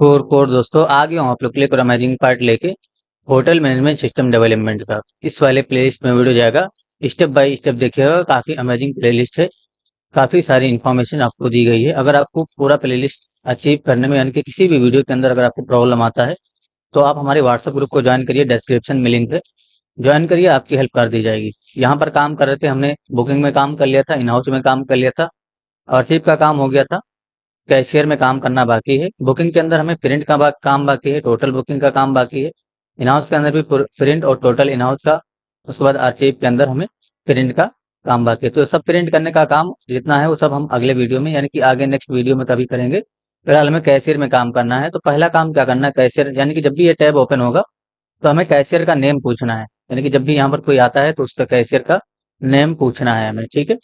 Four core दोस्तों आ गया हूँ आप लोग के लिए अमेजिंग पार्ट लेके होटल मैनेजमेंट सिस्टम डेवलपमेंट का। इस वाले प्लेलिस्ट में वीडियो जाएगा, स्टेप बाय स्टेप देखिएगा। काफी अमेजिंग प्लेलिस्ट है, काफी सारी इन्फॉर्मेशन आपको दी गई है। अगर आपको पूरा प्लेलिस्ट अचीव करने में यानी कि किसी भी वीडियो के अंदर अगर आपको प्रॉब्लम आता है तो आप हमारे व्हाट्सएप ग्रुप को ज्वाइन करिए, डिस्क्रिप्शन में लिंक है, ज्वाइन करिए, आपकी हेल्प कर दी जाएगी। यहाँ पर काम कर रहे थे, हमने बुकिंग में काम कर लिया था, इन हाउस में काम कर लिया था, अर्चिव का काम हो गया था, कैशियर में काम करना बाकी है, बुकिंग के अंदर हमें प्रिंट का काम बाकी है, टोटल बुकिंग का काम बाकी है, इनहाउस के अंदर भी प्रिंट और टोटल इनहाउस का, उसके बाद आर्चिव के अंदर हमें प्रिंट का काम बाकी है। तो सब प्रिंट करने का काम जितना है वो सब हम अगले वीडियो में यानी कि आगे नेक्स्ट वीडियो में कभी करेंगे। फिलहाल हमें कैशियर में काम करना है। तो पहला काम क्या करना है, कैशियर यानी कि जब भी ये टैब ओपन होगा तो हमें कैशियर का नेम पूछना है। यानी कि जब भी यहाँ पर कोई आता है तो उसका कैशियर का नेम पूछना है हमें, ठीक है।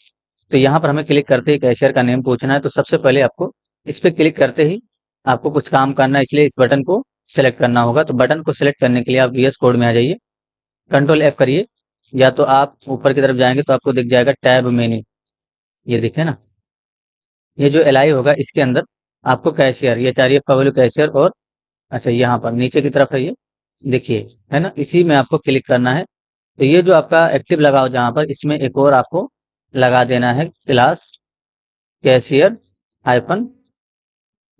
तो यहाँ पर हमें क्लिक करते ही कैशियर का नेम पूछना है। तो सबसे पहले आपको इस पे क्लिक करते ही आपको कुछ काम करना है, इसलिए इस बटन को सिलेक्ट करना होगा। तो बटन को सिलेक्ट करने के लिए आप वीएस कोड में आ जाइए, कंट्रोल F करिए, या तो आप ऊपर की तरफ जाएंगे तो आपको दिख जाएगा टैब मेन्यू, ये दिखे ना, ये जो एल आई होगा इसके अंदर आपको कैशियर, ये चाहिए पब्लिक कैशियर। और अच्छा यहाँ पर नीचे की तरफ है, ये देखिए है ना, इसी में आपको क्लिक करना है। तो ये जो आपका एक्टिव लगाओ जहाँ पर, इसमें एक और आपको लगा देना है क्लास कैशियर हाइफन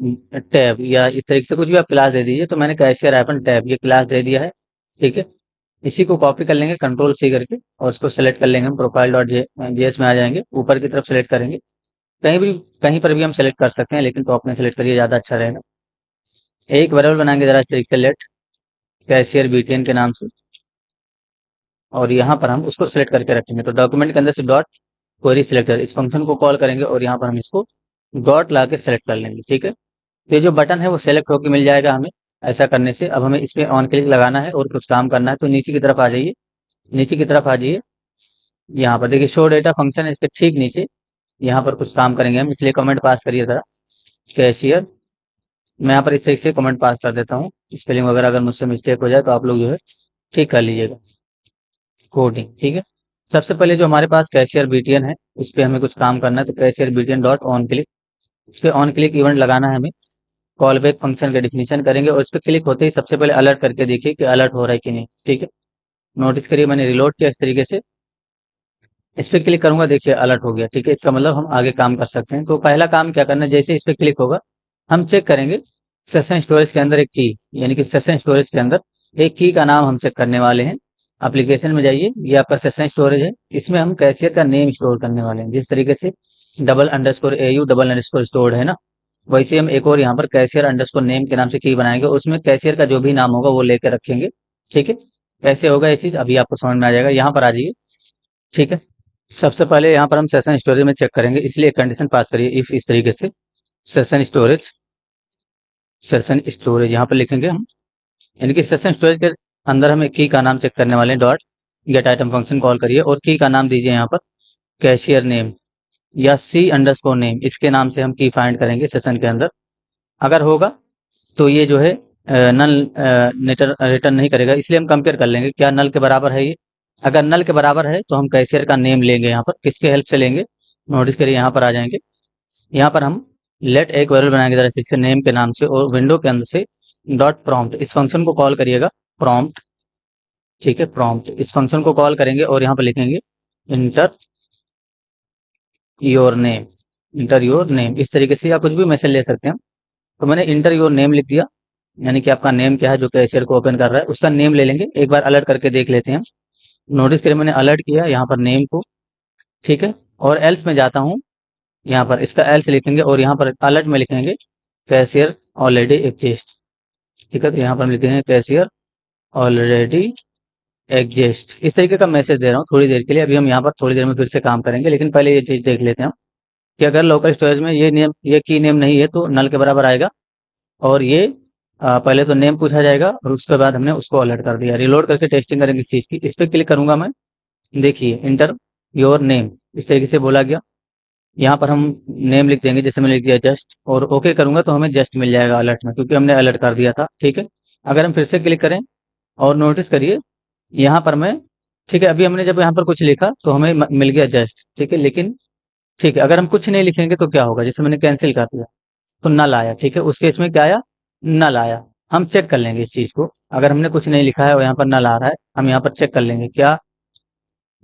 टैब, या इस तरीके से कुछ भी आप क्लास दे दीजिए। तो मैंने कैशियर हाइफन टैब ये क्लास दे दिया है, ठीक है। इसी को कॉपी कर लेंगे कंट्रोल C करके और इसको सेलेक्ट कर लेंगे, हम प्रोफाइल डॉट जेएस में आ जाएंगे, ऊपर की तरफ सेलेक्ट करेंगे। कहीं भी कहीं पर भी हम सेलेक्ट कर सकते हैं, लेकिन टॉप में सेलेक्ट करिए, ज़्यादा अच्छा रहेगा। एक वेरिएबल बनाएंगे जरा इस तरीके से, लेट कैशियर बीटीएन के नाम से, और यहाँ पर हम उसको सिलेक्ट करके रखेंगे। तो डॉक्यूमेंट के अंदर से डॉट क्वेरी सिलेक्टर इस फंक्शन को कॉल करेंगे और यहाँ पर हम इसको डॉट ला के सेलेक्ट कर लेंगे, ठीक है। तो ये जो बटन है वो सेलेक्ट होकर मिल जाएगा हमें। ऐसा करने से अब हमें इस पे ऑन क्लिक लगाना है और कुछ काम करना है। तो नीचे की तरफ आ जाइए, नीचे की तरफ आ जाइए, यहाँ पर देखिए शो डेटा फंक्शन है, इसके ठीक नीचे यहाँ पर कुछ काम करेंगे हम, इसलिए कमेंट पास करिए जरा कैशियर। मैं यहाँ पर इस तरीके से कमेंट पास कर देता हूँ, स्पेलिंग वगैरह अगर मुझसे मिस्टेक हो जाए तो आप लोग जो है ठीक कर लीजिएगा, कोडिंग, ठीक है। सबसे पहले जो हमारे पास कैशियर बीटीएन है उस पर हमें कुछ काम करना है। तो cashier BTN dot on click, इस पे ऑन क्लिक इवेंट लगाना है हमें। कॉल बैक फंक्शन का डिफिनीशन करेंगे और इस पे क्लिक होते ही सबसे पहले अलर्ट करके देखिए कि अलर्ट हो रहा है कि नहीं, ठीक है। नोटिस करिए मैंने रिलोड किया इस तरीके से, इस पे क्लिक करूंगा, देखिए अलर्ट हो गया, ठीक है। इसका मतलब हम आगे काम कर सकते हैं। तो पहला काम क्या करना है, जैसे इस पे क्लिक होगा हम चेक करेंगे सेशन स्टोरेज के अंदर एक की, यानी कि सेशन स्टोरेज के अंदर एक की का नाम हम चेक करने वाले हैं। एप्लीकेशन में जाइए, ये आपका सेशन स्टोरेज है, इसमें हम कैशियर का नेम स्टोर करने वाले हैं। जिस तरीके से double underscore AU double underscore stored है ना, वैसे हम एक और यहाँ पर कैशियर अंडरस्कोर नेम के नाम से की बनाएंगे, उसमें कैशियर का जो भी नाम होगा वो लेकर रखेंगे, ठीक है। कैसे होगा ये चीज अभी आपको समझ में आ जाएगा। यहाँ पर आ जाइए, ठीक है। सबसे पहले यहाँ पर हम सेशन स्टोरेज में चेक करेंगे, इसलिए कंडीशन पास करिए इफ, इस तरीके से सेशन स्टोरेज, सेशन स्टोरेज यहाँ पर लिखेंगे हम, यानी कि सेशन स्टोरेज के अंदर हम एक की का नाम चेक करने वाले हैं। Dot gate item function call करिए और की का नाम दीजिए यहाँ पर कैशियर नेम या C अंडरस्कोर नेम, इसके नाम से हम की फाइंड करेंगे सेशन के अंदर। अगर होगा तो ये जो है नल रिटर्न नहीं करेगा, इसलिए हम कंपेयर कर लेंगे क्या नल के बराबर है ये। अगर नल के बराबर है तो हम कैशियर का नेम लेंगे, यहाँ पर किसके हेल्प से लेंगे, नोटिस करिए यहाँ पर आ जाएंगे। यहाँ पर हम लेट एक वेरिएबल बनाएंगे जरा इससे नेम के नाम से, और विंडो के अंदर से डॉट प्रॉम्प्ट इस फंक्शन को कॉल करिएगा, प्रॉम्प्ट, ठीक है। प्रॉम्प्ट इस फंक्शन को कॉल करेंगे और यहाँ पर लिखेंगे inter your name, inter your name इस तरीके से, या कुछ भी मैसेज ले सकते हैं। तो मैंने इंटर योर नेम लिख दिया, यानी कि आपका नेम क्या है जो कैशियर को ओपन कर रहा है उसका नेम ले लेंगे। एक बार अलर्ट करके देख लेते हैं, नोटिस करिए मैंने अलर्ट किया यहाँ पर नेम को, ठीक है। और एल्स में जाता हूँ, यहाँ पर इसका एल्स लिखेंगे और यहाँ पर अलर्ट में लिखेंगे कैशियर ऑलरेडी एग्जिस्ट, ठीक है। तो यहाँ पर हम लिखेंगे कैशियर ऑलरेडी एग्जिस्ट, इस तरीके का मैसेज दे रहा हूँ थोड़ी देर के लिए। अभी हम यहाँ पर थोड़ी देर में फिर से काम करेंगे, लेकिन पहले ये चीज देख लेते हैं हम कि अगर लोकल स्टोरेज में ये नेम, ये की नेम नहीं है तो नल के बराबर आएगा, और ये पहले तो नेम पूछा जाएगा और उसके बाद हमने उसको अलर्ट कर दिया। रिलोड करके टेस्टिंग करेंगे इस चीज की, इस पर क्लिक करूंगा मैं, देखिए इंटर योर नेम इस तरीके से बोला गया। यहाँ पर हम नेम लिख देंगे, जैसे मैंने लिख दिया जस्ट, और ओके करूंगा तो हमें जस्ट मिल जाएगा अलर्ट में, क्योंकि हमने अलर्ट कर दिया था, ठीक है। अगर हम फिर से क्लिक करें और नोटिस करिए यहाँ पर मैं, ठीक है, अभी हमने जब यहाँ पर कुछ लिखा तो हमें मिल गया जस्ट, ठीक है। लेकिन ठीक है, अगर हम कुछ नहीं लिखेंगे तो क्या होगा, जैसे मैंने कैंसिल कर दिया तो नल आया, ठीक है। उसके इसमें क्या आया, नल आया, हम चेक कर लेंगे इस चीज़ को। अगर हमने कुछ नहीं लिखा है और यहाँ पर नल आ रहा है, हम यहाँ पर चेक कर लेंगे क्या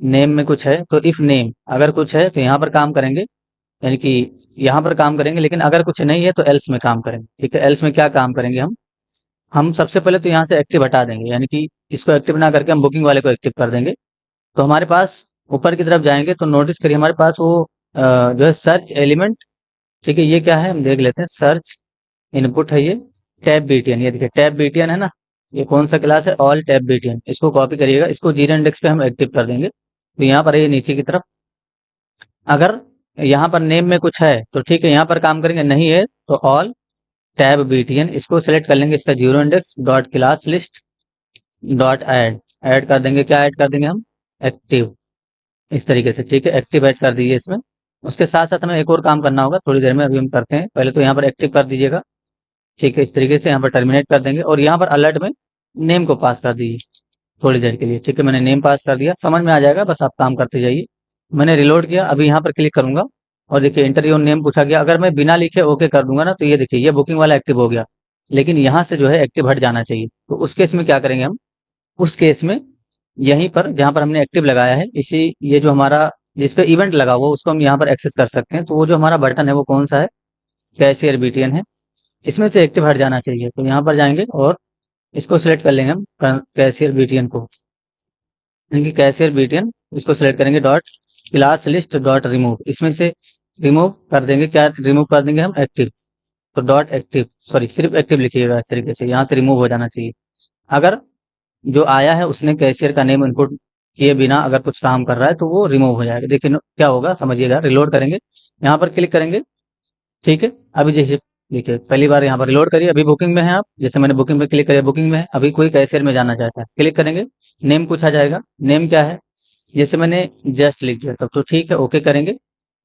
नेम में कुछ है। तो इफ नेम अगर कुछ है तो यहाँ पर काम करेंगे, यानी कि यहाँ पर काम करेंगे, लेकिन अगर कुछ नहीं है तो एल्स में काम करेंगे। ठीक है, एल्स में क्या काम करेंगे हम सबसे पहले तो यहाँ से एक्टिव हटा देंगे, यानी कि इसको एक्टिव ना करके हम बुकिंग वाले को एक्टिव कर देंगे। तो हमारे पास ऊपर की तरफ जाएंगे तो नोटिस करिए हमारे पास वो जो है सर्च एलिमेंट। ठीक है, ये क्या है हम देख लेते हैं। सर्च इनपुट है ये टैब बीटीएन, ये देखिए टैब बीटीएन है ना, ये कौन सा क्लास है, ऑल टैब बीटीएन। इसको कॉपी करिएगा, इसको जीरो इंडेक्स पे हम एक्टिव कर देंगे। तो यहाँ पर ये नीचे की तरफ अगर यहाँ पर नेम में कुछ है तो ठीक है यहाँ पर काम करेंगे, नहीं है तो ऑल टैब बीटीएन इसको सेलेक्ट कर लेंगे, इसका zero index dot class list dot add add कर देंगे। क्या ऐड कर देंगे हम, एक्टिव, इस तरीके से। ठीक है, एक्टिव ऐड कर दीजिए इसमें। उसके साथ साथ हमें एक और काम करना होगा, थोड़ी देर में अभी हम करते हैं। पहले तो यहाँ पर एक्टिव कर दीजिएगा। ठीक है, इस तरीके से यहाँ पर टर्मिनेट कर देंगे और यहाँ पर अलर्ट में नेम को पास कर दीजिए थोड़ी देर के लिए। ठीक है, मैंने नेम पास कर दिया, समझ में आ जाएगा, बस आप काम करते जाइए। मैंने रिलोड किया, अभी यहाँ पर क्लिक करूंगा और देखिए इंटर योर नेम पूछा गया। अगर मैं बिना लिखे ओके कर दूंगा ना तो ये देखिए ये बुकिंग वाला एक्टिव हो गया, लेकिन यहाँ से जो है एक्टिव हट जाना चाहिए। तो उस केस में क्या करेंगे हम, उस केस में यहीं पर जहाँ पर हमने एक्टिव लगाया है, इसी ये जो हमारा जिस पे इवेंट लगा हुआ उसको हम यहाँ पर एक्सेस कर सकते हैं। तो वो जो हमारा बटन है वो कौन सा है, कैशियर बीटीएन है, इसमें से एक्टिव हट जाना चाहिए। तो यहाँ पर जाएंगे और इसको सिलेक्ट कर लेंगे हम कैशियर बीटीएन को, यानी कि कैशियर बीटीएन इसको सिलेक्ट करेंगे dot class list dot remove, इसमें से रिमूव कर देंगे। क्या रिमूव कर देंगे हम, एक्टिव। तो डॉट एक्टिव, सॉरी सिर्फ एक्टिव लिखिएगा इस तरीके से, यहाँ से रिमूव हो जाना चाहिए। अगर जो आया है उसने कैशियर का नेम इनपुट किए बिना अगर कुछ काम कर रहा है तो वो रिमूव हो जाएगा। देखिए क्या होगा समझिएगा, रिलोड करेंगे, यहाँ पर क्लिक करेंगे। ठीक है, अभी जैसे देखिए पहली बार यहाँ पर रिलोड करिए, अभी बुकिंग में है आप, जैसे मैंने बुकिंग पे क्लिक किया बुकिंग में है। अभी कोई कैशियर में जाना चाहता है, क्लिक करेंगे, नेम पूछा जाएगा, नेम क्या है, जैसे मैंने जस्ट लिख दिया तब तो ठीक है, ओके करेंगे।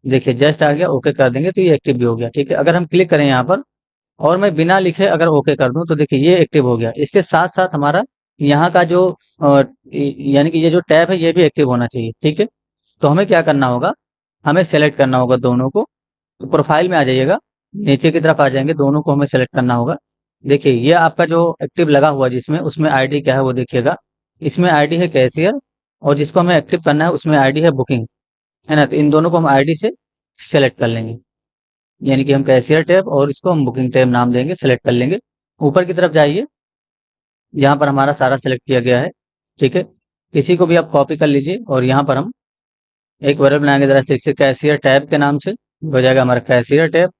देखिए जस्ट आ गया, ओके कर देंगे तो ये एक्टिव भी हो गया। ठीक है, अगर हम क्लिक करें यहाँ पर और मैं बिना लिखे अगर ओके कर दूं तो देखिए ये एक्टिव हो गया। इसके साथ साथ हमारा यहाँ का जो यानी कि ये जो टैब है ये भी एक्टिव होना चाहिए। ठीक है, तो हमें क्या करना होगा, हमें सेलेक्ट करना होगा दोनों को। तो प्रोफाइल में आ जाइएगा, नीचे की तरफ आ जाएंगे, दोनों को हमें सेलेक्ट करना होगा। देखिए ये आपका जो एक्टिव लगा हुआ जिसमें, उसमें आईडी क्या है वो देखिएगा। इसमें आईडी है कैशियर और जिसको हमें एक्टिव करना है उसमें आईडी है बुकिंग, है ना। तो इन दोनों को हम आईडी से सेलेक्ट कर लेंगे, यानी कि हम कैशियर टैब और इसको हम बुकिंग टैब नाम देंगे, सेलेक्ट कर लेंगे। ऊपर की तरफ जाइए, यहाँ पर हमारा सारा सेलेक्ट किया गया है। ठीक है, किसी को भी आप कॉपी कर लीजिए और यहाँ पर हम एक वेरिएबल बनाएंगे जरा से कैशियर टैब के नाम से, हो जाएगा हमारा कैशियर टैब।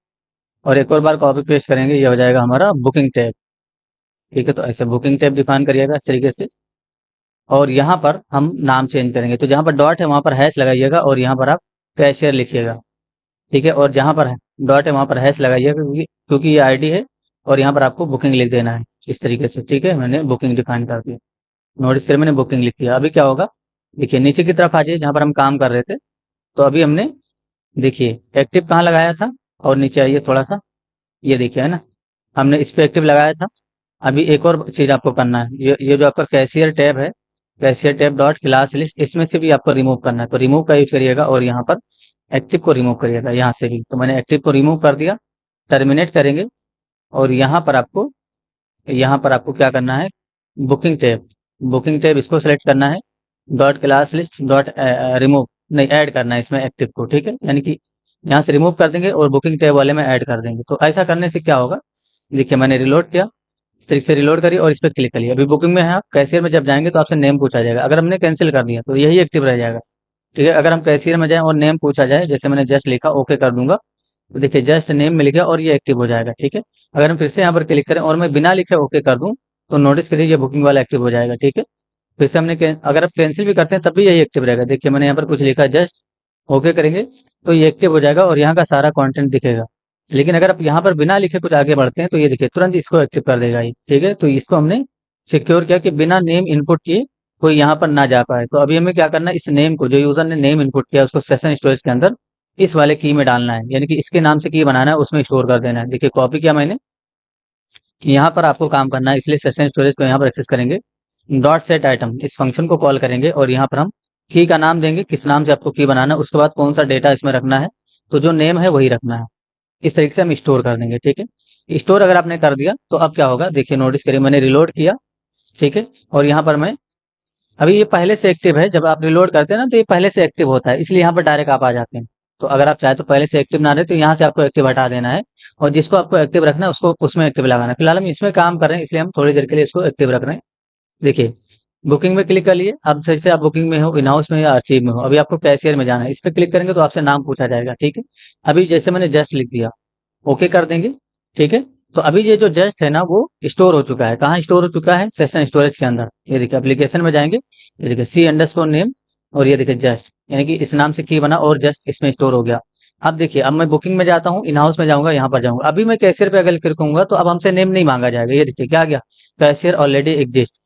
और एक और बार कॉपी पेस्ट करेंगे, ये हो जाएगा हमारा बुकिंग टैब। ठीक है, तो ऐसे बुकिंग टैब डिफाइन करिएगा इस तरीके से। और यहाँ पर हम नाम चेंज करेंगे, तो जहाँ पर डॉट है वहाँ पर हैश लगाइएगा और यहाँ पर आप कैशियर लिखिएगा। ठीक है, और जहाँ पर डॉट है वहाँ पर हैश लगाइएगा, क्योंकि ये आईडी है और यहाँ पर आपको बुकिंग लिख देना है इस तरीके से। ठीक है, मैंने बुकिंग डिफाइन कर दिया, नोटिस करिए मैंने बुकिंग लिख दिया। अभी क्या होगा, देखिए नीचे की तरफ आ जाइए जहाँ पर हम काम कर रहे थे। तो अभी हमने देखिए एक्टिव कहाँ लगाया था, और नीचे आइए थोड़ा सा, ये देखिए है ना, हमने इस पे एक्टिव लगाया था। अभी एक और चीज आपको करना है, ये जो आपका कैशियर टैब है, cashier tab dot class list, इसमें से भी आपको रिमूव करना है। तो रिमूव का यूज करिएगा और यहाँ पर एक्टिव को रिमूव करिएगा यहाँ से भी। तो मैंने एक्टिव को रिमूव कर दिया, टर्मिनेट करेंगे और यहाँ पर आपको क्या करना है, बुकिंग टैब इसको सेलेक्ट करना है, dot class list dot remove, नहीं ऐड करना है इसमें एक्टिव को। ठीक है, यानी कि यहाँ से रिमूव कर देंगे और बुकिंग टैब वाले में ऐड कर देंगे। तो ऐसा करने से क्या होगा, देखिए मैंने रिलोड किया, इस तरीके से रिलोड करिए और इस पर क्लिक करिए। अभी बुकिंग में है आप, कैशियर में जब जाएंगे तो आपसे नेम पूछा जाएगा, अगर हमने कैंसिल कर दिया तो यही एक्टिव रह जाएगा। ठीक है, अगर हम कैशियर में जाएं और नेम पूछा जाए, जैसे मैंने जस्ट लिखा, ओके कर दूंगा, तो देखिए जस्ट नेम मिल गया और ये एक्टिव हो जाएगा। ठीक है, अगर हम फिर से यहाँ पर क्लिक करें और मैं बिना लिखे ओके कर दूं तो नोटिस करिए ये बुकिंग वाला एक्टिव हो जाएगा। ठीक है, फिर से अगर आप कैंसिल भी करते हैं तब भी यही एक्टिव रहेगा। देखिए मैंने यहाँ पर कुछ लिखा, जस्ट ओके करेंगे तो ये एक्टिव हो जाएगा और यहाँ का सारा कंटेंट दिखेगा। लेकिन अगर आप यहाँ पर बिना लिखे कुछ आगे बढ़ते हैं तो ये देखिए तुरंत इसको एक्टिव कर देगा ये। ठीक है, तो इसको हमने सिक्योर किया कि बिना नेम इनपुट किए कोई यहाँ पर ना जा पाए। तो अभी हमें क्या करना है, इस नेम को, जो यूजर ने नेम इनपुट किया उसको सेशन स्टोरेज के अंदर इस वाले की में डालना है, यानी कि इसके नाम से की बनाना है, उसमें स्टोर कर देना है। देखिए कॉपी किया मैंने, यहाँ पर आपको काम करना है, इसलिए सेशन स्टोरेज को यहाँ पर एक्सेस करेंगे, डॉट सेट आइटम इस फंक्शन को कॉल करेंगे और यहाँ पर हम की का नाम देंगे, किस नाम से आपको की बनाना है, उसके बाद कौन सा डेटा इसमें रखना है, तो जो नेम है वही रखना है। इस तरीके से हम स्टोर कर देंगे। ठीक है, स्टोर अगर आपने कर दिया तो अब क्या होगा, देखिए नोटिस करिए मैंने रिलोड किया। ठीक है, और यहाँ पर मैं अभी ये पहले से एक्टिव है, जब आप रिलोड करते हैं ना तो ये पहले से एक्टिव होता है, इसलिए यहाँ पर डायरेक्ट आप आ जाते हैं। तो अगर आप चाहे तो पहले से एक्टिव ना रहे तो यहाँ से आपको एक्टिव हटा देना है, और जिसको आपको एक्टिव रखना है उसको उसमें एक्टिव लगाना है। फिलहाल हम इसमें काम कर रहे हैं, इसलिए हम थोड़ी देर के लिए इसको एक्टिव रख रहे हैं। देखिए बुकिंग में क्लिक कर लिए। अब जैसे आप बुकिंग में हो, इन हाउस में या अर्चीव में हो, अभी आपको कैशियर में जाना है, इस पर क्लिक करेंगे तो आपसे नाम पूछा जाएगा। ठीक है, अभी जैसे मैंने जस्ट लिख दिया, ओके कर देंगे। ठीक है, तो अभी ये जो जस्ट है ना वो स्टोर हो चुका है। कहाँ स्टोर हो चुका है, सेशन स्टोरेज के अंदर। ये देखिए एप्लीकेशन में जाएंगे, ये देखिए सी अंडरस्कोर नेम, और ये देखिए जस्ट, यानी कि इस नाम से की बना और जस्ट इसमें स्टोर हो गया। अब देखिए अब मैं बुकिंग में जाता हूँ, इन हाउस में जाऊंगा, यहाँ पर जाऊंगा, अभी मैं कैशियर पे अगर क्लिक करूंगा तो अब हमसे नेम नहीं मांगा जाएगा। ये देखिए क्या आ गया, cashier already exist,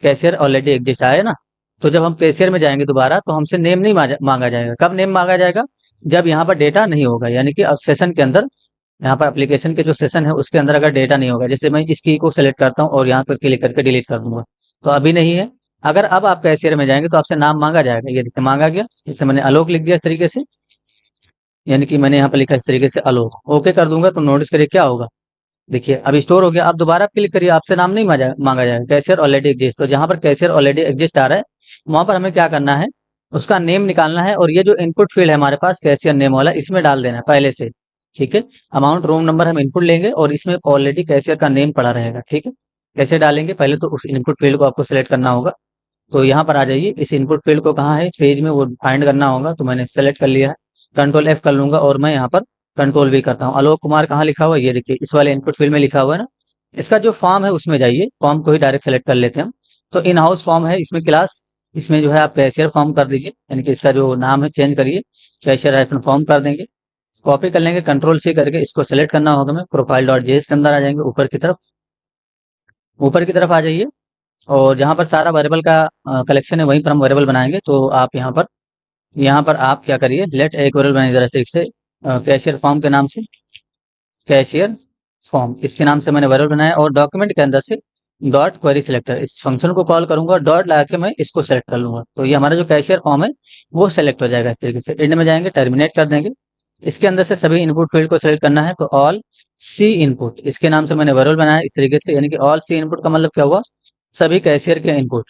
cashier already exist आया ना। तो जब हम कैशियर में जाएंगे दोबारा तो हमसे नेम नहीं मांगा जाएगा। कब नेम मांगा जाएगा, जब यहाँ पर डेटा नहीं होगा, यानी कि अब सेशन के अंदर, यहाँ पर एप्लीकेशन के जो सेशन है उसके अंदर अगर डेटा नहीं होगा, जैसे मैं इस की को सेलेक्ट करता हूँ और यहाँ पर क्लिक करके डिलीट कर दूंगा, तो अभी नहीं है। अगर अब आप कैशियर में जाएंगे तो आपसे नाम मांगा जाएगा। ये देखिए मांगा गया, जैसे मैंने आलोक लिख दिया इस तरीके से, यानी कि मैंने यहाँ पर लिखा इस तरीके से आलोक, ओके कर दूंगा तो नोटिस करिए क्या होगा। देखिए अब स्टोर हो गया। अब दोबारा क्लिक करिए, आपसे नाम नहीं मांगा जाएगा, कैशियर ऑलरेडी एग्जिस्ट। तो जहां पर कैशियर ऑलरेडी एग्जिस्ट आ रहा है वहां पर हमें क्या करना है, उसका नेम निकालना है, और ये जो इनपुट फील्ड है हमारे पास कैशियर नेम वाला, इसमें डाल देना है पहले से। ठीक है, अमाउंट रूम नंबर हम इनपुट लेंगे और इसमें ऑलरेडी कैशियर का नेम पड़ा रहेगा। ठीक है, कैसे डालेंगे, पहले तो उस इनपुट फील्ड को आपको सिलेक्ट करना होगा। तो यहाँ पर आ जाइए, इस इनपुट फील्ड को कहाँ है पेज में, वो फाइंड करना होगा। तो मैंने सेलेक्ट कर लिया है, कंट्रोल F कर लूंगा, और मैं यहाँ पर कंट्रोल V करता हूँ। आलोक कुमार कहाँ लिखा हुआ है, ये देखिए इस वाले इनपुट फील्ड में लिखा हुआ है ना। इसका जो फॉर्म है उसमें जाइए, फॉर्म को ही डायरेक्ट सेलेक्ट कर लेते हैं हम। तो इन हाउस फॉर्म है, इसमें क्लास, इसमें जो है आप कैशियर फॉर्म कर दीजिए, यानी कि इसका जो नाम है चेंज करिए, कैशियर हाइफन फॉर्म कर देंगे। कॉपी कर लेंगे, कंट्रोल C करके इसको सेलेक्ट करना होगा। मैं प्रोफाइल डॉट जेएस के अंदर आ जाएंगे, ऊपर की तरफ आ जाइए, और जहाँ पर सारा वेरिएबल का कलेक्शन है वहीं पर हम वेरिएबल बनाएंगे। तो आप यहाँ पर आप क्या करिए, लेट एक वेरिएबल बनाइए जरा ठीक से, कैशियर फॉर्म के नाम से, कैशियर फॉर्म इसके नाम से मैंने वेरिएबल बनाया, और डॉक्यूमेंट के अंदर से डॉट क्वेरी सिलेक्टर इस फंक्शन को कॉल करूंगा, डॉट लगा के मैं इसको सेलेक्ट कर लूंगा। तो ये हमारा जो कैशियर फॉर्म है वो सेलेक्ट हो जाएगा इस तरीके से। एंड में जाएंगे, टर्मिनेट कर देंगे। इसके अंदर से सभी इनपुट फील्ड को सेलेक्ट करना है, तो ऑल सी इनपुट इसके नाम से मैंने वेरिएबल बनाया इस तरीके से, यानी कि ऑल सी इनपुट का मतलब क्या हुआ, सभी कैशियर के इनपुट।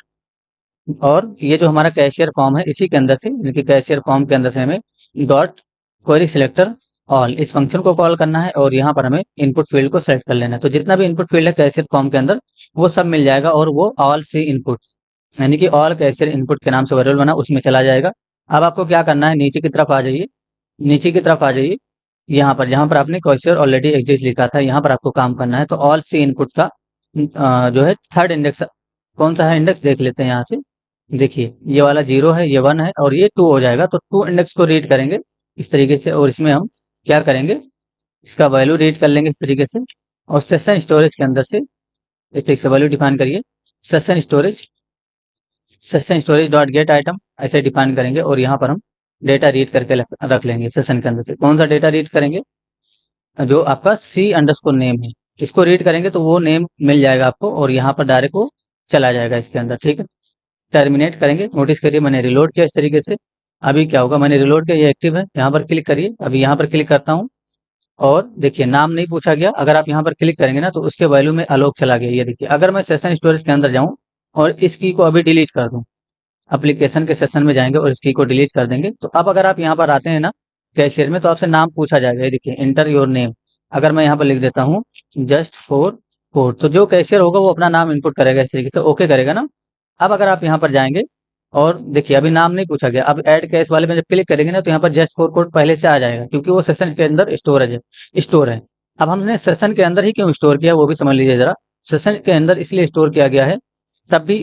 और ये जो हमारा कैशियर फॉर्म है इसी के अंदर से, यानी कि कैशियर फॉर्म के अंदर से हमें डॉट क्वेरी सिलेक्टर ऑल इस फंक्शन को कॉल करना है, और यहाँ पर हमें इनपुट फील्ड को सेलेक्ट कर लेना है। तो जितना भी इनपुट फील्ड है कैशियर फॉर्म के अंदर वो सब मिल जाएगा, और वो ऑल सी इनपुट, यानी कि ऑल कैशियर इनपुट के नाम से वेरिएबल बना उसमें चला जाएगा। अब आपको क्या करना है, नीचे की तरफ आ जाइए, नीचे की तरफ आ जाइए, यहाँ पर जहाँ पर आपने कैशियर ऑलरेडी एग्जिस्ट लिखा था यहाँ पर आपको काम करना है। तो ऑल सी इनपुट का जो है थर्ड इंडेक्स कौन सा है, इंडेक्स देख लेते हैं यहाँ से। देखिए ये वाला 0 है, ये 1 है, और ये 2 हो जाएगा। तो 2 इंडेक्स को रीड करेंगे इस तरीके से, और इसमें हम क्या करेंगे, इसका वैल्यू रीड कर लेंगे इस तरीके से, और सेशन स्टोरेज के अंदर से एक एक से वैल्यू डिफाइन करिए, session storage, session storage dot gate item ऐसे डिफाइन करेंगे, और यहाँ पर हम डेटा रीड करके रख लेंगे सेशन के अंदर से। कौन सा डेटा रीड करेंगे, जो आपका सी अंडरस्कोर नेम है, इसको रीड करेंगे तो वो नेम मिल जाएगा आपको, और यहाँ पर डायरेक्ट वो चला जाएगा इसके अंदर। ठीक है, टर्मिनेट करेंगे। नोटिस करिए मैंने रिलोड किया इस तरीके से, अभी क्या होगा, मैंने रिलोड किया, ये एक्टिव है। यहाँ पर क्लिक करिए, अभी यहाँ पर क्लिक करता हूँ, और देखिए नाम नहीं पूछा गया। अगर आप यहाँ पर क्लिक करेंगे ना तो उसके वैल्यू में आलोक चला गया। ये देखिए अगर मैं सेशन स्टोरेज के अंदर जाऊँ और इस की को अभी डिलीट कर दूँ, एप्लीकेशन के सेशन में जाएंगे और इस की को डिलीट कर देंगे, तो अब अगर आप यहाँ पर आते हैं ना कैशियर में, तो आपसे नाम पूछा जाएगा। ये देखिए इंटर योर नेम, अगर मैं यहाँ पर लिख देता हूँ जस्ट फॉर कोड, तो जो कैशियर होगा वो अपना नाम इनपुट करेगा इस तरीके से, ओके करेगा ना। अब अगर आप यहाँ पर जाएंगे और देखिए अभी नाम नहीं पूछा गया, अब ऐड कैश वाले में जब क्लिक करेंगे ना तो यहाँ पर जस्ट फॉर कोड पहले से आ जाएगा, क्योंकि वो सेशन के अंदर स्टोर है। अब हमने सेशन के अंदर ही क्यों स्टोर किया वो भी समझ लीजिए जरा। सेशन के अंदर इसलिए स्टोर किया गया है, तब भी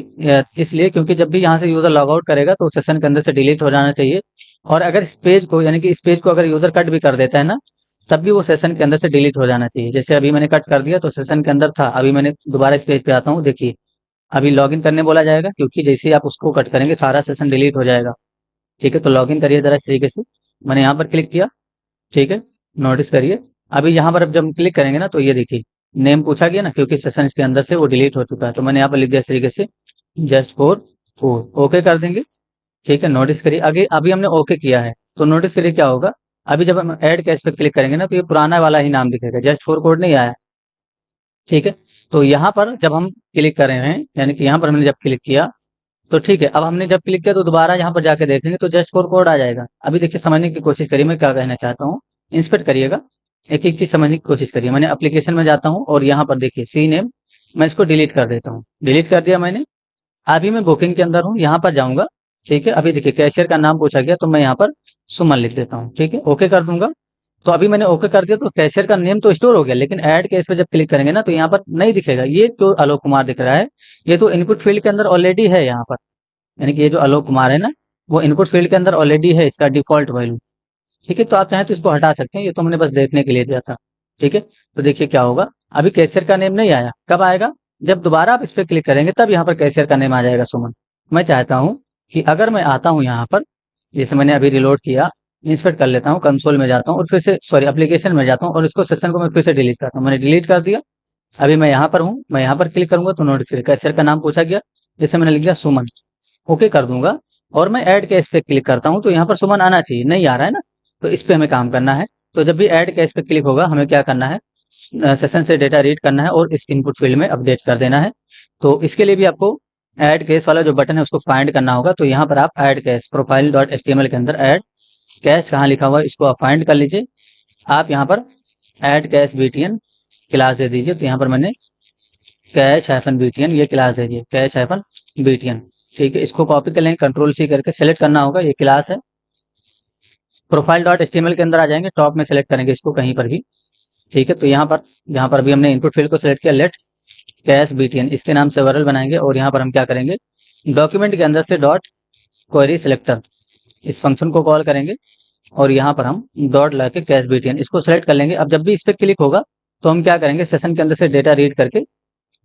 इसलिए क्योंकि जब भी यहाँ से यूजर लॉग आउट करेगा तो सेशन के अंदर से डिलीट हो जाना चाहिए, और अगर इस पेज को, यानी कि इस पेज को अगर यूजर कट भी कर देता है ना, तब भी वो सेशन के अंदर से डिलीट हो जाना चाहिए। जैसे अभी मैंने कट कर दिया तो सेशन के अंदर था, अभी मैंने दोबारा इस पेज पे आता हूँ, देखिए अभी लॉगिन करने बोला जाएगा, क्योंकि जैसे ही आप उसको कट करेंगे सारा सेशन डिलीट हो जाएगा। ठीक है, तो लॉगिन करिए जरा इस तरीके से, मैंने यहाँ पर क्लिक किया। ठीक है, नोटिस करिए अभी यहाँ पर अब जब हम क्लिक करेंगे ना तो ये देखिए नेम पूछा गया ना, क्योंकि सेशन के अंदर से वो डिलीट हो चुका है। तो मैंने यहाँ पर लिख दिया इस तरीके से जस्ट फॉर कोड, ओके कर देंगे। ठीक है, नोटिस करिए आगे अभी हमने ओके किया है, तो नोटिस करिए क्या होगा, अभी जब हम ऐड कैश पे क्लिक करेंगे ना तो ये पुराना वाला ही नाम दिखेगा, जस्ट फॉर कोड नहीं आया। ठीक है, तो यहाँ पर जब हम क्लिक कर रहे हैं, यानी कि यहाँ पर हमने जब क्लिक किया तो ठीक है, अब हमने जब क्लिक किया तो दोबारा यहाँ पर जाके देखेंगे तो जस्ट फॉर कोड आ जाएगा। अभी देखिए समझने की कोशिश करिए मैं क्या कहना चाहता हूँ, इंस्पेक्ट करिएगा, एक एक चीज समझने की कोशिश करिए। मैंने एप्लीकेशन में जाता हूँ और यहाँ पर देखिए सी नेम, मैं इसको डिलीट कर देता हूँ, डिलीट कर दिया मैंने। अभी मैं बुकिंग के अंदर हूँ, यहाँ पर जाऊंगा। ठीक है, अभी देखिए कैशियर का नाम पूछा गया तो मैं यहाँ पर सुमन लिख देता हूँ। ठीक है, ओके कर दूंगा। तो अभी मैंने ओके कर दिया तो कैशियर का नेम तो स्टोर हो गया, लेकिन ऐड कैश पे जब क्लिक करेंगे ना तो यहाँ पर नहीं दिखेगा। ये जो आलोक कुमार दिख रहा है ये तो इनपुट फील्ड के अंदर ऑलरेडी है यहाँ पर, यानी कि ये जो आलोक कुमार है ना वो इनपुट फील्ड के अंदर ऑलरेडी है, इसका डिफॉल्ट वैल्यू। ठीक है, तो आप चाहें तो इसको हटा सकते हैं, ये तो मैंने बस देखने के लिए दिया था। ठीक है, तो देखिए क्या होगा, अभी कैशियर का नेम नहीं आया, कब आएगा, जब दोबारा आप इस पर क्लिक करेंगे तब यहाँ पर कैशियर का नेम आ जाएगा सुमन। मैं चाहता हूँ कि अगर मैं आता हूँ यहाँ पर, जैसे मैंने अभी रिलोड किया, इंस्पेक्ट कर लेता हूँ, कंसोल में जाता हूँ और फिर से सॉरी एप्लीकेशन में जाता हूँ और इसको सेशन को मैं फिर से डिलीट करता हूँ। मैंने डिलीट कर दिया। अभी मैं यहाँ पर हूँ, मैं यहाँ पर क्लिक करूंगा तो नोटिस करिए कैशियर का नाम पूछा गया, जैसे मैंने लिख दिया सुमन, ओके कर दूंगा। और मैं ऐड कैश पे क्लिक करता हूँ तो यहाँ पर सुमन आना चाहिए, नहीं आ रहा है ना, तो इस पे हमें काम करना है। तो जब भी ऐड कैश पे क्लिक होगा हमें क्या करना है, सेशन से डेटा रीड करना है और इस इनपुट फील्ड में अपडेट कर देना है। तो इसके लिए भी आपको ऐड कैश वाला जो बटन है उसको फाइंड करना होगा। तो यहाँ पर आप add cash profile dot HTML के अंदर ऐड कैश कहाँ लिखा हुआ है इसको आप फाइंड कर लीजिए। आप यहाँ पर ऐड कैश बीटीएन क्लास दे दीजिए। तो यहाँ पर मैंने कैश हाइफन बीटीएन ये क्लास दे दिए, कैश हाइफन बीटीएन। ठीक है, इसको कॉपी कर लेंगे, कंट्रोल सी करके सेलेक्ट करना होगा, ये क्लास है। प्रोफाइल डॉट एचटीएमएल के अंदर आ जाएंगे, टॉप में सेलेक्ट करेंगे इसको कहीं पर भी। ठीक है, तो यहाँ पर भी हमने इनपुट फील्ड को सिलेक्ट किया, लेट कैश बीटीएन इसके नाम से वेरिएबल बनाएंगे और यहाँ पर हम क्या करेंगे, डॉक्यूमेंट के अंदर से डॉट क्वेरी सिलेक्टर इस फंक्शन को कॉल करेंगे और यहाँ पर हम डॉट ला के कैश बीटीएन इसको सिलेक्ट कर लेंगे। अब जब भी इस पर क्लिक होगा तो हम क्या करेंगे, सेशन के अंदर से डेटा रीड करके,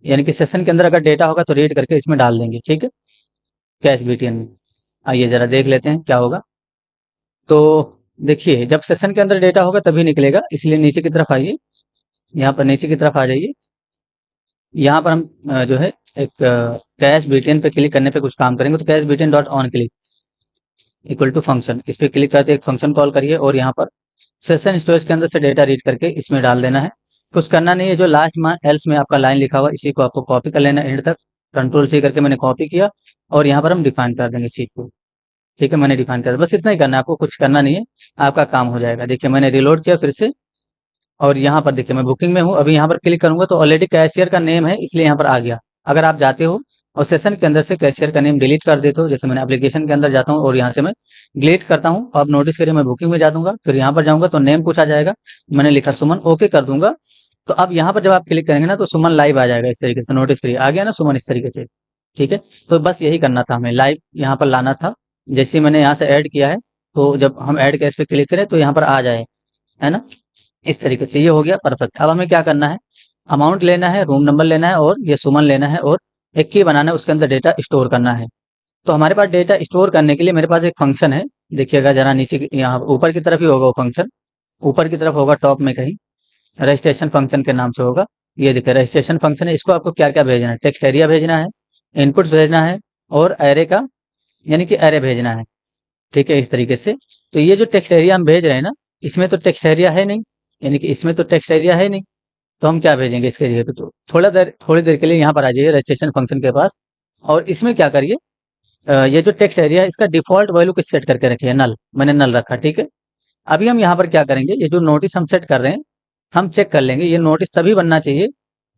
यानी कि सेशन के अंदर अगर डेटा होगा तो रीड करके इसमें डाल देंगे। ठीक है, कैश बीटीएन में आइए जरा देख लेते हैं क्या होगा। तो देखिए जब सेशन के अंदर डेटा होगा तभी निकलेगा, इसलिए नीचे की तरफ आइए, यहाँ पर नीचे की तरफ आ जाइए। यहाँ पर हम जो है एक कैश बीटीएन पे क्लिक करने पे कुछ काम करेंगे। तो cash BTN dot on click equal to function, इस पे क्लिक करके एक फंक्शन कॉल करिए और यहाँ पर सेशन स्टोरेज के अंदर से डेटा रीड करके इसमें डाल देना है। कुछ करना नहीं है, जो लास्ट में एल्स में आपका लाइन लिखा हुआ इसी को आपको कॉपी कर लेना एंड तक, कंट्रोल सी करके मैंने कॉपी किया और यहाँ पर हम डिफाइन कर देंगे चीज को। ठीक है, मैंने डिफाइन कर, बस इतना ही करना है आपको, कुछ करना नहीं है, आपका काम हो जाएगा। देखिए मैंने रिलोड किया फिर से और यहाँ पर देखिए मैं बुकिंग में हूँ, अभी यहाँ पर क्लिक करूंगा तो ऑलरेडी कैशियर का नेम है इसलिए यहाँ पर आ गया। अगर आप जाते हो और सेशन के अंदर से कैशियर का नेम डिलीट कर देते हो, जैसे मैंने एप्लीकेशन के अंदर जाता हूँ और यहाँ से मैं डिलीट करता हूँ, अब नोटिस करिए मैं बुकिंग में जा दूंगा, फिर यहाँ पर जाऊंगा तो नेम पूछा जाएगा, मैंने लिखा सुमन, ओके कर दूंगा। तो अब यहाँ पर जब आप क्लिक करेंगे ना तो सुमन लाइव आ जाएगा इस तरीके से, नोटिस करिए आ गया ना सुमन इस तरीके से। ठीक है, तो बस यही करना था, हमें लाइव यहाँ पर लाना था। जैसे मैंने यहाँ से ऐड किया है तो जब हम ऐड कैश पे क्लिक करें तो यहाँ पर आ जाए, है ना, इस तरीके से ये हो गया परफेक्ट। अब हमें क्या करना है, अमाउंट लेना है, रूम नंबर लेना है और ये सुमन लेना है और एक की बनाना है, उसके अंदर डेटा स्टोर करना है। तो हमारे पास डेटा स्टोर करने के लिए मेरे पास एक फंक्शन है, देखिएगा जरा नीचे यहाँ ऊपर की तरफ ही होगा वो फंक्शन, ऊपर की तरफ होगा टॉप में कहीं, रजिस्ट्रेशन फंक्शन के नाम से होगा। ये देखिए रजिस्ट्रेशन फंक्शन है, इसको आपको क्या क्या भेजना है, टेक्स्ट एरिया भेजना है, इनपुट भेजना है और एरे का यानी कि एरे भेजना है। ठीक है, इस तरीके से। तो ये जो टेक्स्ट एरिया हम भेज रहे हैं ना, इसमें तो टेक्स्ट एरिया है नहीं, यानी कि इसमें तो टेक्स्ट एरिया है नहीं, तो हम क्या भेजेंगे इसके जगह पे, तो थोड़ी देर के लिए यहाँ पर आ जाइए रजिस्ट्रेशन फंक्शन के पास और इसमें क्या करिए, ये जो टेक्स्ट एरिया है इसका डिफॉल्ट वैल्यू कुछ सेट करके रखिए, नल, मैंने नल रखा। ठीक है, अभी हम यहाँ पर क्या करेंगे, ये जो नोटिस हम सेट कर रहे हैं हम चेक कर लेंगे, ये नोटिस तभी बनना चाहिए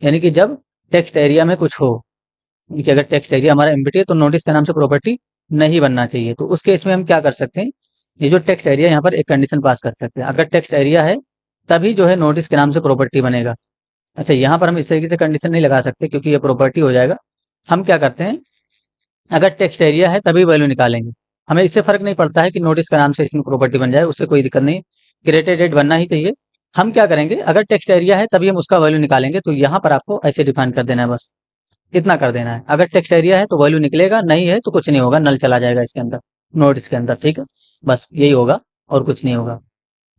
यानी कि जब टेक्स्ट एरिया में कुछ हो, कि अगर टेक्स्ट एरिया हमारा एम्प्टी है तो नोटिस के नाम से प्रॉपर्टी नहीं बनना चाहिए। तो उस केस में हम क्या कर सकते हैं, ये जो टेक्स्ट एरिया यहाँ पर एक कंडीशन पास कर सकते हैं, अगर टेक्स्ट एरिया है तभी जो है नोटिस के नाम से प्रॉपर्टी बनेगा। अच्छा, यहाँ पर हम इस तरीके से कंडीशन नहीं लगा सकते क्योंकि ये प्रॉपर्टी हो जाएगा। हम क्या करते हैं, अगर टेक्स्ट एरिया है तभी वैल्यू निकालेंगे, हमें इससे फर्क नहीं पड़ता है कि नोटिस का नाम से इसमें प्रॉपर्टी बन जाए, उससे कोई दिक्कत नहीं, क्रिएटेड डेट बनना ही चाहिए। हम क्या करेंगे, अगर टेक्स्ट एरिया है तभी हम उसका वैल्यू निकालेंगे, तो यहाँ पर आपको ऐसे डिफाइन कर देना है, बस इतना कर देना है। अगर टेक्स्ट एरिया है तो वैल्यू निकलेगा, नहीं है तो कुछ नहीं होगा, नल चला जाएगा इसके अंदर, नोटिस के अंदर। ठीक है, बस यही होगा और कुछ नहीं होगा।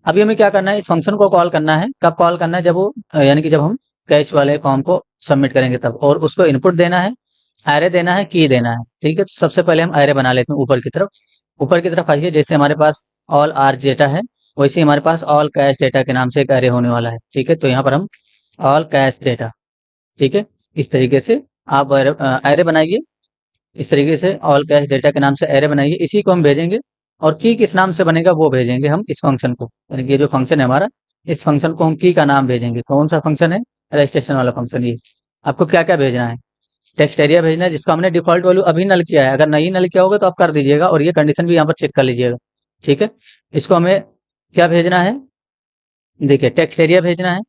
अभी हमें क्या करना है, इस फंक्शन को कॉल करना है, कब कॉल करना है, जब वो यानी कि जब हम कैश वाले फॉर्म को सबमिट करेंगे तब, और उसको इनपुट देना है, एरे देना है, की देना है। ठीक है, तो सबसे पहले हम एरे बना लेते हैं ऊपर की तरफ, ऊपर की तरफ आइए, जैसे हमारे पास ऑल आर डेटा है वैसे ही हमारे पास ऑल कैश डेटा के नाम से एक एरे होने वाला है। ठीक है, तो यहाँ पर हम ऑल कैश डेटा, ठीक है, इस तरीके से आप एरे बनाइए। इस तरीके से ऑल कैश डेटा के नाम से एरे बनाइए, इसी को हम भेजेंगे। और की किस नाम से बनेगा वो भेजेंगे हम इस फंक्शन को, यानी कि ये जो फंक्शन है हमारा, इस फंक्शन को हम की का नाम भेजेंगे। कौन सा फंक्शन है? रजिस्ट्रेशन वाला फंक्शन। ये आपको क्या क्या भेजना है? टेक्स्ट एरिया भेजना है, जिसको हमने डिफॉल्ट वैल्यू अभी नल किया है। अगर नहीं नल किया होगा तो आप कर दीजिएगा, और ये कंडीशन भी यहाँ पर चेक कर लीजिएगा। ठीक है, इसको हमें क्या भेजना है? देखिए, टेक्स्ट एरिया भेजना है,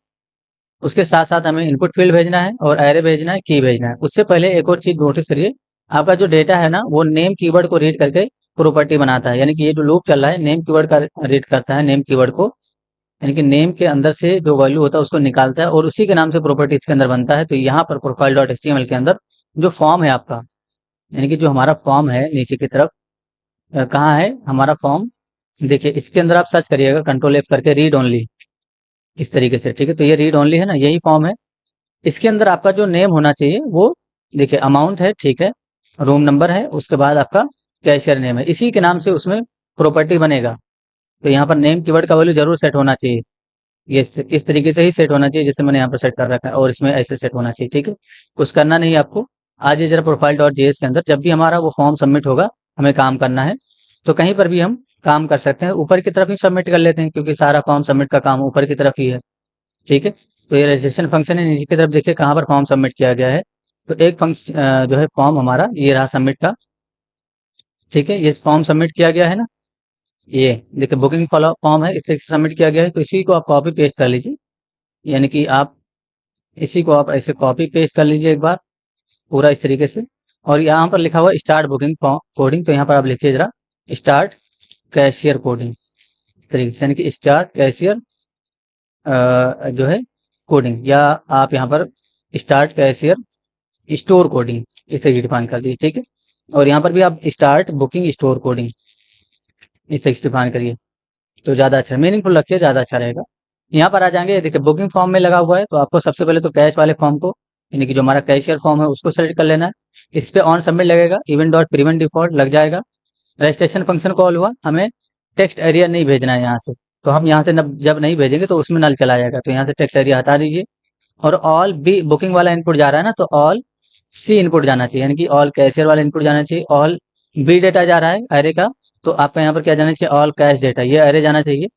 उसके साथ साथ हमें इनपुट फील्ड भेजना है, और एरे भेजना है, की भेजना है। उससे पहले एक और चीज नोटिस करिए, आपका जो डेटा है ना, वो नेम कीवर्ड को रीड करके प्रॉपर्टी बनाता है। यानी कि ये जो लूप चल रहा है, नेम कीवर्ड का रीड करता है, नेम कीवर्ड को, यानी कि नेम के अंदर से जो वैल्यू होता है उसको निकालता है, और उसी के नाम से प्रॉपर्टी इसके अंदर बनता है। तो यहाँ पर प्रोफाइल डॉट एचटीएमएल के अंदर जो फॉर्म है आपका, यानी कि जो हमारा फॉर्म है नीचे की तरफ, कहाँ है हमारा फॉर्म? देखिए, इसके अंदर आप सर्च करिएगा कंट्रोल एफ करके, रीड ओनली, इस तरीके से। ठीक है, तो ये रीड ओनली है ना, यही फॉर्म है। इसके अंदर आपका जो नेम होना चाहिए वो, देखिए, अमाउंट है, ठीक है, रूम नंबर है, उसके बाद आपका कैशियर नेम है, इसी के नाम से उसमें प्रॉपर्टी बनेगा। तो यहाँ पर नेम कीवर्ड का वैल्यू जरूर सेट होना चाहिए। ये इस तरीके से ही सेट होना चाहिए जैसे मैंने यहाँ पर सेट कर रखा है, और इसमें ऐसे सेट होना चाहिए। ठीक है, कुछ करना नहीं है आपको। आज ये जरा प्रोफाइल डॉट जेएस के अंदर जब भी हमारा वो फॉर्म सबमिट होगा, हमें काम करना है, तो कहीं पर भी हम काम कर सकते हैं। ऊपर की तरफ ही सबमिट कर लेते हैं, क्योंकि सारा फॉर्म सबमिट का काम ऊपर की तरफ ही है। ठीक है, तो ये रजिस्ट्रेशन फंक्शन है। नीचे की तरफ देखिए कहाँ पर फॉर्म सबमिट किया गया है। तो एक फंक्शन जो है फॉर्म हमारा ये रहा सबमिट का। ठीक है, ये फॉर्म सबमिट किया गया है ना, ये देखिए बुकिंग फॉर्म है, इस तरीके से सबमिट किया गया है। तो इसी को आप कॉपी पेस्ट कर लीजिए, यानी कि आप इसी को आप ऐसे कॉपी पेस्ट कर लीजिए एक बार पूरा इस तरीके से। और यहाँ पर लिखा हुआ स्टार्ट बुकिंग कोडिंग, तो यहाँ पर आप लिखिए जरा स्टार्ट कैशियर कोडिंग, इस तरीके से, यानी कि स्टार्ट कैशियर जो है कोडिंग, या आप यहाँ पर स्टार्ट कैशियर स्टोर कोडिंग इसे ही डिफाइन कर दीजिए। ठीक है, और यहाँ पर भी आप स्टार्ट बुकिंग स्टोर कोडिंग इसे डिफाइन करिए, तो ज़्यादा अच्छा, मीनिंगफुल रखिए, ज़्यादा अच्छा रहेगा। यहाँ पर आ जाएंगे, देखिए बुकिंग फॉर्म में लगा हुआ है, तो आपको सबसे पहले तो कैश वाले फॉर्म को, यानी कि जो हमारा कैशियर फॉर्म है उसको सेलेक्ट कर लेना है। इस पे ऑन सबमिट लगेगा, इवेंट डॉट प्रीवेंट डिफॉल्ट लग जाएगा। रजिस्ट्रेशन फंक्शन कॉल हुआ, हमें टेक्स्ट एरिया नहीं भेजना है यहाँ से, तो हम यहाँ से जब नहीं भेजेंगे तो उसमें नल चला जाएगा, तो यहाँ से टेक्स्ट एरिया हटा दीजिए। और ऑल बी बुकिंग वाला इनपुट जा रहा है ना, तो ऑल सी इनपुट जाना चाहिए, यानी कि ऑल कैशियर वाला इनपुट जाना चाहिए। ऑल बी डेटा जा रहा है एरे का, तो आपका यहाँ पर क्या जाना चाहिए? ऑल कैश डेटा, ये एरे जाना चाहिए।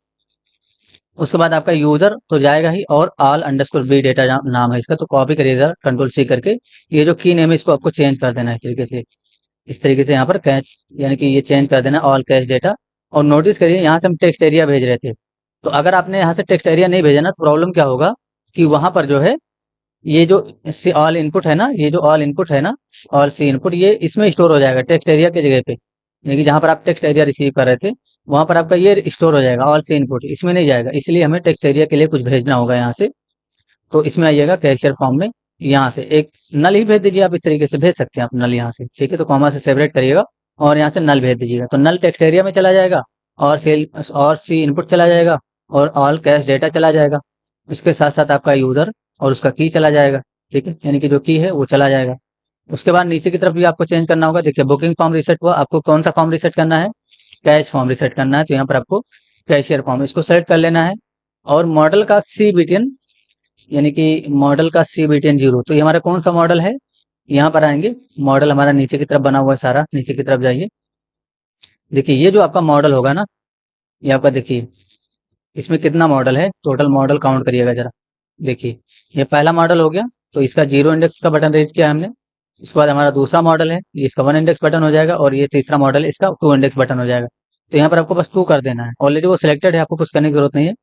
उसके बाद आपका यूजर तो जाएगा ही, और ऑल अंडरस्कोर बी डेटा नाम है इसका, तो कॉपी करिएगा कंट्रोल सी करके। ये जो की नेम है इसको आपको चेंज कर देना है तरीके से, इस तरीके से यहाँ पर कैच, यानी कि ये चेंज कर देना ऑल कैश डेटा। और नोटिस करिए यहाँ से हम टेक्स्ट एरिया भेज रहे थे, तो अगर आपने यहाँ से टेक्स्ट एरिया नहीं भेजा ना, तो प्रॉब्लम क्या होगा कि वहां पर जो है ये जो ऑल इनपुट है ना, ये जो ऑल इनपुट है ना, ऑल सी इनपुट, ये इसमें स्टोर हो जाएगा टेक्स्ट एरिया की जगह पे, यानी कि जहां पर आप टेक्स्ट एरिया रिसीव कर रहे थे वहां पर आपका ये स्टोर हो जाएगा, ऑल सी इनपुट इसमें नहीं जाएगा। इसलिए हमें टेक्स्ट एरिया के लिए कुछ भेजना होगा यहाँ से, तो इसमें आइएगा कैशियर फॉर्म में, यहाँ से एक नल ही भेज दीजिए। आप इस तरीके से भेज सकते हैं आप नल यहाँ से, ठीक है, तो कॉमा से सेपरेट करिएगा और यहाँ से नल भेज दीजिएगा, तो नल टेक्स्ट एरिया में चला जाएगा, और सेल और सी इनपुट चला जाएगा, और ऑल कैश डेटा चला जाएगा। इसके साथ साथ आपका यूजर और उसका की चला जाएगा। ठीक है, यानी कि जो की है वो चला जाएगा। उसके बाद नीचे की तरफ भी आपको चेंज करना होगा। देखिए बुकिंग फॉर्म रिसेट हुआ, आपको कौन सा फॉर्म रिसेट करना है? कैश फॉर्म रिसेट करना है, तो यहाँ पर आपको कैशियर फॉर्म इसको सेलेक्ट कर लेना है। और मॉडल का CBTN, यानी कि मॉडल का CBTN 0, तो ये हमारा कौन सा मॉडल है? यहाँ पर आएंगे, मॉडल हमारा नीचे की तरफ बना हुआ है सारा, नीचे की तरफ जाइए। देखिए ये जो आपका मॉडल होगा ना, ये आपका देखिए इसमें कितना मॉडल है, टोटल मॉडल काउंट करिएगा जरा। देखिए ये पहला मॉडल हो गया, तो इसका 0 इंडेक्स का बटन रेड किया हमने। उसके बाद हमारा दूसरा मॉडल है, ये इसका 1 इंडेक्स बटन हो जाएगा, और ये तीसरा मॉडल इसका 2 इंडेक्स बटन हो जाएगा। तो यहाँ पर आपको बस 2 कर देना है, ऑलरेडी वो सिलेक्टेड है, आपको कुछ करने की जरूरत नहीं है।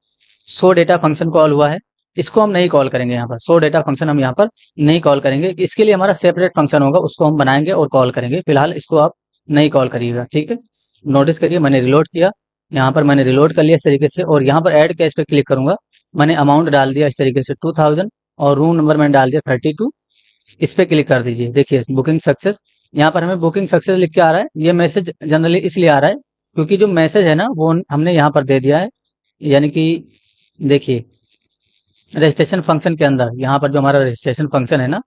शो डेटा फंक्शन कॉल हुआ है, इसको हम नहीं कॉल करेंगे यहाँ पर, शो डेटा फंक्शन हम यहाँ पर नहीं कॉल करेंगे, इसके लिए हमारा सेपरेट फंक्शन होगा, उसको हम बनाएंगे और कॉल करेंगे। फिलहाल इसको आप नहीं कॉल करिएगा, ठीक है। नोटिस करिए मैंने रिलोड किया, यहाँ पर मैंने रिलोड कर लिया इस तरीके से, और यहाँ पर ऐड कैश पे क्लिक करूंगा। मैंने अमाउंट डाल दिया इस तरीके से 2000, और रूम नंबर मैंने डाल दिया 32। इस पे क्लिक कर दीजिए, देखिए बुकिंग सक्सेस। यहाँ पर हमें बुकिंग सक्सेस लिख के आ रहा है। ये मैसेज जनरली इसलिए आ रहा है क्योंकि जो मैसेज है ना वो हमने यहाँ पर दे दिया है, यानी कि देखिए रजिस्ट्रेशन फंक्शन के अंदर, यहाँ पर जो हमारा रजिस्ट्रेशन फंक्शन है ना,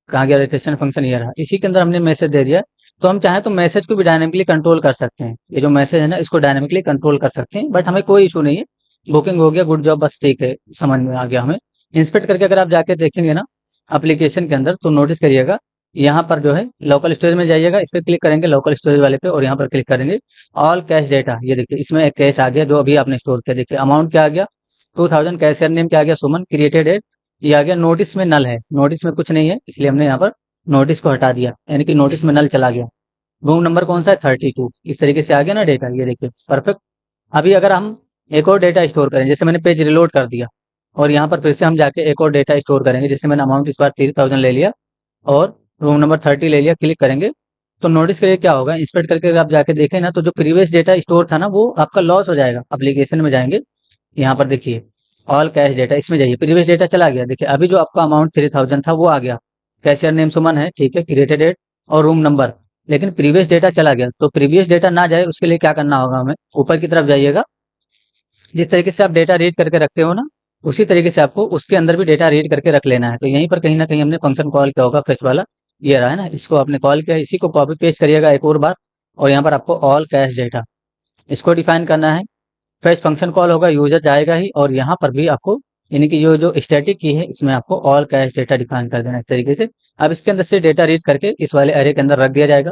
कहाँ गया रजिस्ट्रेशन फंक्शन, ये रहा, इसी के अंदर हमने मैसेज दे दिया है। तो हम चाहें तो मैसेज को भी डायनेमिकली कंट्रोल कर सकते हैं, ये जो मैसेज है ना इसको डायनेमिकली कंट्रोल कर सकते हैं, बट हमें कोई इशू नहीं है। बुकिंग हो गया, गुड जॉब, बस ठीक है, समझ में आ गया हमें। इंस्पेक्ट करके अगर आप जाके देखेंगे ना एप्लीकेशन के अंदर, तो नोटिस करिएगा यहाँ पर जो है लोकल स्टोरेज में जाइएगा, इस पे क्लिक करेंगे लोकल स्टोरेज वाले पे, और यहाँ पर क्लिक करेंगे ऑल कैश डेटा। ये देखिए इसमें एक कैश आ गया जो अभी आपने स्टोर किया। देखिए अमाउंट क्या आ गया 2000, कैशियर नेम क्या आ गया सुमन, क्रिएटेड है, ये आ गया। नोटिस में नल है, नोटिस में कुछ नहीं है, इसलिए हमने यहाँ पर नोटिस को हटा दिया, यानी कि नोटिस में नल चला गया। रूम नंबर कौन सा है 32। इस तरीके से आ गया ना डेटा, ये देखिए परफेक्ट। अभी अगर हम एक और डेटा स्टोर करें, जैसे मैंने पेज रिलोड कर दिया और यहाँ पर फिर से हम जाके एक और डेटा स्टोर करेंगे, जैसे मैंने अमाउंट इस बार 3000 ले लिया और रूम नंबर 30 ले लिया, क्लिक करेंगे तो नोटिस करिए क्या होगा। इंस्पेक्ट करके अगर आप जाके देखें ना, तो जो प्रीवियस डेटा स्टोर था ना वो आपका लॉस हो जाएगा। एप्लीकेशन में जाएंगे, यहाँ पर देखिए ऑल कैश डेटा, इसमें जाइए, प्रीवियस डेटा चला गया। देखिए अभी जो आपका अमाउंट 3000 था वो आ गया, कैशियर नेम सुमन है, ठीक है, क्रिएटेड डेट और रूम नंबर, लेकिन प्रीवियस डेटा चला गया। तो प्रीवियस डेटा ना जाए उसके लिए क्या करना होगा हमें, ऊपर की तरफ जाइएगा, जिस तरीके से आप डेटा रीड करके रखते हो ना, उसी तरीके से आपको उसके अंदर भी डेटा रीड करके रख लेना है। तो यहीं पर कहीं ना कहीं हमने फंक्शन कॉल किया होगा फेच वाला, ये रहा है ना, इसको आपने कॉल किया, इसी को कॉपी पेस्ट करिएगा एक और बार, और यहाँ पर आपको ऑल कैश डेटा इसको डिफाइन करना है। फेच फंक्शन कॉल होगा, यूजर जाएगा ही, और यहाँ पर भी आपको यानी कि जो स्टैटिक की है इसमें आपको ऑल कैश डेटा डिफाइन कर देना इस तरीके से। अब इसके अंदर से डेटा रीड करके इस वाले एरे के अंदर रख दिया जाएगा।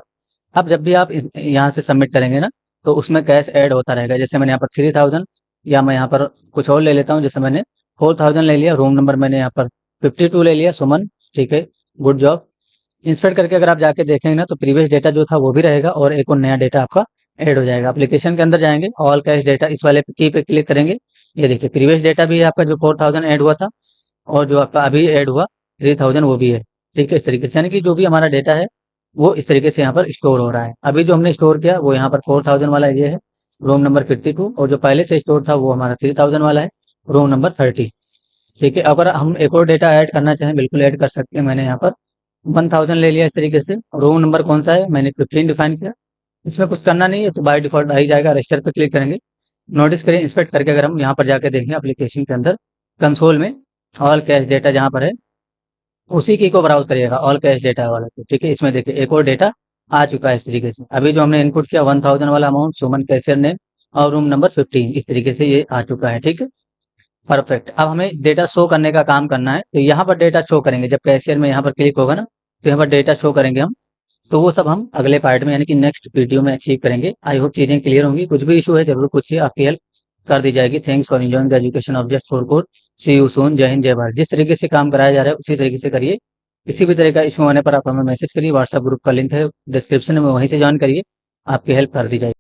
अब जब भी आप यहाँ से सबमिट करेंगे ना, तो उसमें कैश ऐड होता रहेगा। जैसे मैंने यहाँ पर 3000, या मैं यहाँ पर कुछ और ले लेता हूँ, जैसे मैंने 4000 ले लिया, रूम नंबर मैंने यहाँ पर 52 ले लिया, सुमन, ठीक है, गुड जॉब। इंस्पेक्ट करके अगर आप जाके देखेंगे ना, तो प्रीवियस डेटा जो था वो भी रहेगा और एक और नया डेटा आपका ऐड हो जाएगा। एप्लीकेशन के अंदर जाएंगे, ऑल कैश डेटा इस वाले की पे क्लिक करेंगे, ये देखिए प्रीवियस डेटा भी है आपका, जो 4000 ऐड हुआ था, और जो आपका अभी ऐड हुआ 3000 वो भी है, ठीक है। इस तरीके से यानी कि जो भी हमारा डेटा है वो इस तरीके से यहाँ पर स्टोर हो रहा है। अभी जो हमने स्टोर किया वो यहाँ पर 4000 वाला ये है, रूम नंबर 52, और जो पहले से स्टोर था वो हमारा 3000 वाला है, रूम नंबर 30, ठीक है। अगर हम एक और डेटा ऐड करना चाहें बिल्कुल ऐड कर सकते हैं। मैंने यहाँ पर 1000 ले लिया इस तरीके से, रूम नंबर कौन सा है मैंने 15 डिफाइन किया, इसमें कुछ करना नहीं है, तो बाय डिफॉल्ट आ ही जाएगा। रजिस्टर पे क्लिक करेंगे, नोटिस करें इंस्पेक्ट करके अगर हम यहाँ पर जाके देखें एप्लीकेशन के अंदर कंसोल में, ऑल कैश डेटा जहाँ पर है उसी की को ब्राउज करिएगा, ऑल कैश डेटा वाला को, ठीक है। इसमें देखिए एक और डेटा आ चुका है इस तरीके से। अभी जो हमने इनपुट किया 1000 वाला अमाउंट, सुमन कैशियर नेम और रूम नंबर 15, इस तरीके से ये आ चुका है, ठीक है, परफेक्ट। अब हमें डेटा शो करने का काम करना है, तो यहाँ पर डेटा शो करेंगे, जब कैशियर में यहाँ पर क्लिक होगा ना, तो यहाँ पर डेटा शो करेंगे हम। तो वो सब हम अगले पार्ट में यानी कि नेक्स्ट वीडियो में अचीव करेंगे। आई होप चीजें क्लियर होंगी, कुछ भी इशू है जरूर पूछिए, आपकी हेल्प कर दी जाएगी। Thanks for enjoying the education of just for code. See you soon. जय हिंद जय भारत। जिस तरीके से काम कराया जा रहा है उसी तरीके से करिए। किसी भी तरह का इशू होने पर आप हमें मैसेज करिए, व्हाट्सएप ग्रुप का लिंक है डिस्क्रिप्शन में, वहीं से ज्वाइन करिए, आपकी हेल्प कर दी जाएगी।